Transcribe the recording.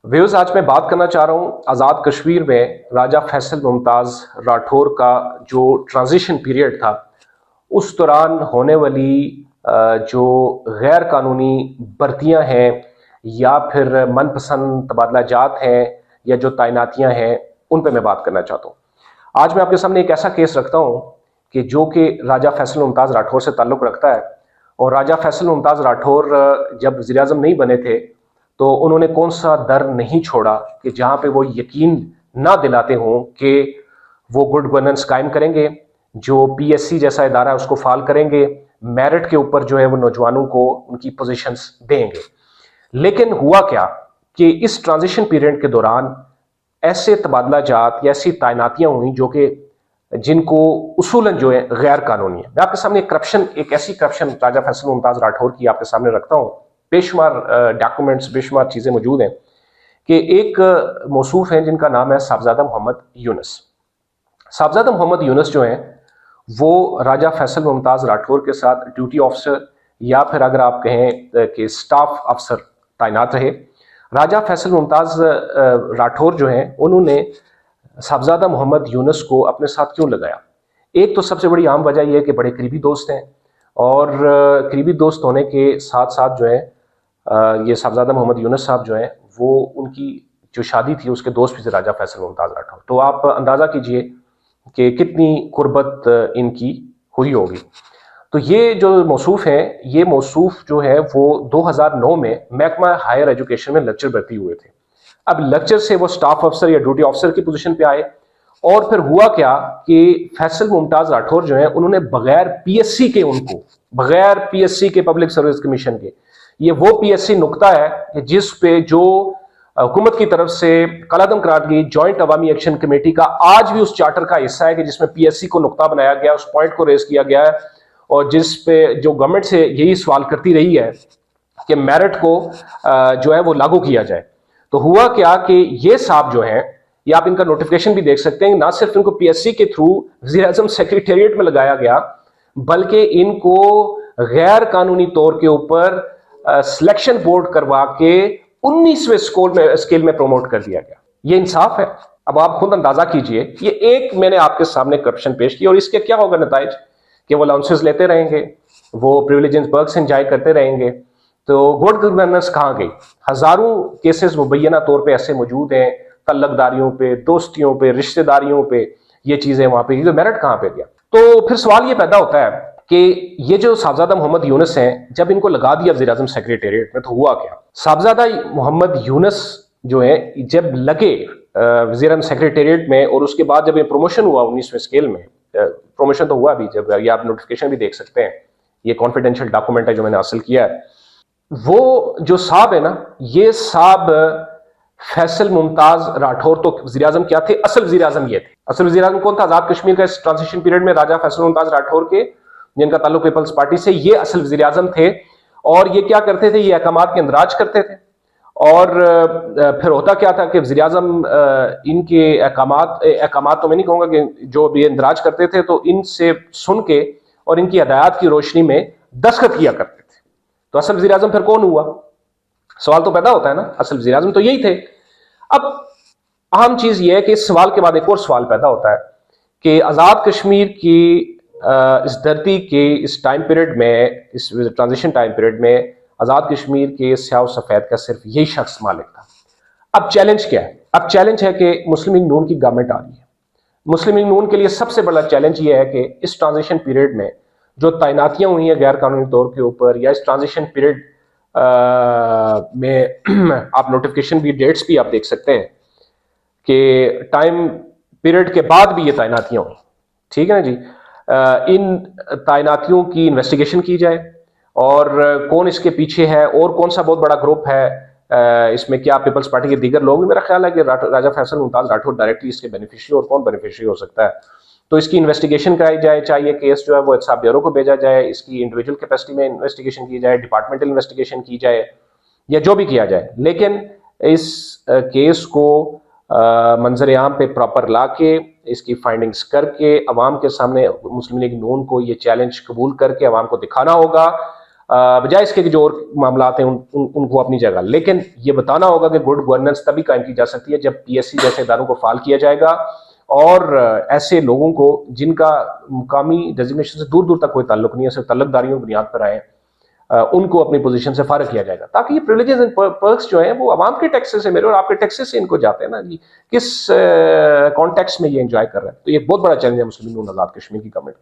Views आज मैं बात करना चाह रहा हूँ आज़ाद कश्मीर में राजा फैसल मुमताज़ राठौर का जो ट्रांजिशन पीरियड था उस दौरान होने वाली जो गैर कानूनी भर्तियाँ हैं या फिर मनपसंद तबादला जात हैं या जो तैनातियाँ हैं उन पर मैं बात करना चाहता हूँ। आज मैं आपके सामने एक ऐसा केस रखता हूँ कि जो कि राजा फैसल मुमताज़ राठौर से ताल्लुक़ रखता है। और राजा फैसल मुमताज़ राठौर जब वज़ीर आज़म नहीं बने थे तो उन्होंने कौन सा दर नहीं छोड़ा कि जहां पे वो यकीन ना दिलाते हों कि वो गुड गवर्नेंस कायम करेंगे, जो पीएससी जैसा इदारा है उसको फाल करेंगे, मेरिट के ऊपर जो है वो नौजवानों को उनकी पोजीशंस देंगे। लेकिन हुआ क्या कि इस ट्रांजिशन पीरियड के दौरान ऐसे तबादला जात या ऐसी तैनातियां हुई जो कि जिनको उसूलन जो है गैर कानूनी है। मैं आपके सामने एक ऐसी करप्शन राजा फैसल मुमताज़ राठौर की आपके सामने रखता हूँ। बेशुमार डॉक्यूमेंट्स, बेशुमार चीज़ें मौजूद हैं कि एक मौसूफ हैं जिनका नाम है साहबजादा मोहम्मद यूनुस। साहबजादा मोहम्मद यूनुस जो हैं वो राजा फैसल मुमताज़ राठौर के साथ ड्यूटी ऑफिसर या फिर अगर आप कहें कि स्टाफ अफसर तैनात रहे। राजा फैसल मुमताज़ राठौर जो हैं उन्होंने साहबजादा मोहम्मद यूनुस को अपने साथ क्यों लगाया? एक तो सबसे बड़ी आम वजह यह है कि बड़े करीबी दोस्त हैं और करीबी दोस्त होने के साथ साथ जो है ये साहबजादा मोहम्मद यूनुस साहब जो हैं वो उनकी जो शादी थी उसके दोस्त भी थे राजा फैसल मुमताज़ राठौर। तो आप अंदाज़ा कीजिए कि कितनी कुर्बत इनकी हुई होगी। तो ये जो मौसूफ हैं, ये मौसूफ जो है वो 2009 में महकमा हायर एजुकेशन में लेक्चर भर्ती हुए थे। अब लेक्चर से वो स्टाफ अफसर या ड्यूटी ऑफिसर की पोजीशन पे आए और फिर हुआ क्या कि फैसल मुमताज़ राठौर जो है उन्होंने बगैर पीएससी के पब्लिक सर्विस कमीशन के, ये वो पीएससी नुक्ता है कि जिस पे जो हुकूमत की तरफ से कलअदम करार गई जॉइंट अवामी एक्शन कमेटी का आज भी उस चार्टर का हिस्सा है कि जिसमें पीएससी को नुक्ता बनाया गया, उस पॉइंट को रेस किया गया है और जिस पे जो गवर्नमेंट से यही सवाल करती रही है कि मेरिट को जो है वो लागू किया जाए। तो हुआ क्या कि ये साहब जो हैं, ये आप इनका नोटिफिकेशन भी देख सकते हैं, ना सिर्फ इनको पीएससी के थ्रू वज़ीर आज़म सेक्रेटेरिएट में लगाया गया बल्कि इनको गैर कानूनी तौर के ऊपर सिलेक्शन बोर्ड करवा के 19वें स्केल में प्रमोट कर दिया गया। ये इंसाफ है? अब आप खुद अंदाजा कीजिए। ये एक मैंने आपके सामने करप्शन पेश की और इसके क्या होगा नताइज कि वो अलाउंसेस लेते रहेंगे, वो प्रिविलेजेस पर्क्स एंजॉय करते रहेंगे। तो गुड गवर्नेंस कहाँ गई? हजारों केसेस मुबैना तौर पे ऐसे मौजूद हैं, तल्लकदारियों पे, दोस्तियों पे, रिश्तेदारियों पे, ये चीजें वहां पे, तो मेरिट कहाँ पे गया? तो फिर सवाल ये पैदा होता है कि ये जो साहबजादा मोहम्मद यूनुस हैं, जब इनको लगा दिया वज़ीर आज़म सेक्रेटेरिएट में तो हुआ क्या? साहबजादा मोहम्मद यूनुस जो है जब लगे वज़ीर आज़म सेक्रेटेरिएट में और उसके बाद जब ये प्रमोशन हुआ 19वें स्केल में, प्रमोशन तो हुआ भी, जब ये आप नोटिफिकेशन भी देख सकते हैं, ये कॉन्फिडेंशियल डॉक्यूमेंट है जो मैंने हासिल किया है। वो जो साहब है ना, ये साहब फैसल मुमताज़ राठौर तो वज़ीर आज़म क्या थे? असल वज़ीर आज़म ये थे। असल वज़ीर आज़म कौन था आज़ाद कश्मीर का इस ट्रांजिशन पीरियड में? राजा फैसल मुमताज़ राठौर के, जिनका ताल्लुक पीपल्स पार्टी से, ये असल वज़ीर आज़म थे। और ये क्या करते थे? ये अहकामात के इंदराज करते थे। और फिर होता क्या था कि वज़ीर आज़म इनके अहकामात तो मैं नहीं कहूँगा कि जो भी इंदराज करते थे तो इनसे सुन के और इनकी हदायत की रोशनी में दस्तखत किया करते थे। तो असल वज़ीर आज़म फिर कौन हुआ? सवाल तो पैदा होता है ना। असल वज़ीर आज़म तो यही थे। अब अहम चीज ये है कि इस सवाल के बाद एक और सवाल पैदा होता है कि आज़ाद कश्मीर की इस धरती के इस टाइम पीरियड में, इस ट्रांजिशन टाइम पीरियड में आज़ाद कश्मीर के स्याह सफ़ेद का सिर्फ यही शख्स मालिक था। अब चैलेंज क्या है? अब चैलेंज है कि मुस्लिम लीग नून की गवर्नमेंट आ रही है। मुस्लिम लीग नून के लिए सबसे बड़ा चैलेंज ये है कि इस ट्रांजिशन पीरियड में जो तैनातियां हुई हैं गैर कानूनी तौर के ऊपर, या इस ट्रांजिशन पीरियड में आप नोटिफिकेशन भी, डेट्स भी आप देख सकते हैं कि टाइम पीरियड के बाद भी ये तैनातियां हुई, ठीक है ना जी। इन तैनातियों की इन्वेस्टिगेशन की जाए और कौन इसके पीछे है और कौन सा बहुत बड़ा ग्रुप है इसमें, क्या पीपल्स पार्टी के दीगर लोग भी? मेरा ख्याल है कि राजा फैसल मुमताज़ राठौर डायरेक्टली इसके बेनिफिशियरी, और कौन बेनिफिशियरी हो सकता है, तो इसकी इन्वेस्टिगेशन कराई जाए। चाहिए केस जो है वो एहतसाब ब्यूरो को भेजा जाए, इसकी इंडिविजुअल कैपेसिटी में इन्वेस्टिगेशन की जाए, डिपार्टमेंटल इन्वेस्टिगेशन की जाए, या जो भी किया जाए। लेकिन इस केस को मंजर आम पे प्रॉपर ला के, इसकी फाइंडिंग्स करके अवाम के सामने मुस्लिम लीग नून को ये चैलेंज कबूल करके अवाम को दिखाना होगा بجائے اس کے کہ جو اور معاملات ہیں ان کو اپنی جگہ. لیکن یہ بتانا ہوگا کہ گڈ گورننس تبھی قائم کی جا سکتی ہے جب پی ایس سی جیسے اداروں کو فعال کیا جائے گا اور ایسے لوگوں کو جن کا مقامی ڈیزگنیشن سے دور دور تک کوئی تعلق نہیں ہے، صرف تعلق داریوں کی بنیاد پر آئے، ان کو اپنی پوزیشن سے فارغ کیا جائے گا، تاکہ یہ پریویلیجز اینڈ پرکس جو ہیں وہ عوام کے ٹیکسز سے میرے اور آپ کے ٹیکسز سے ان کو جاتے ہیں نا جی، کس کانٹیکس میں یہ انجوائے کر رہے ہیں. تو یہ ایک بہت بڑا چیلنج ہے مسلم آزاد کشمیر کی گورنمنٹ.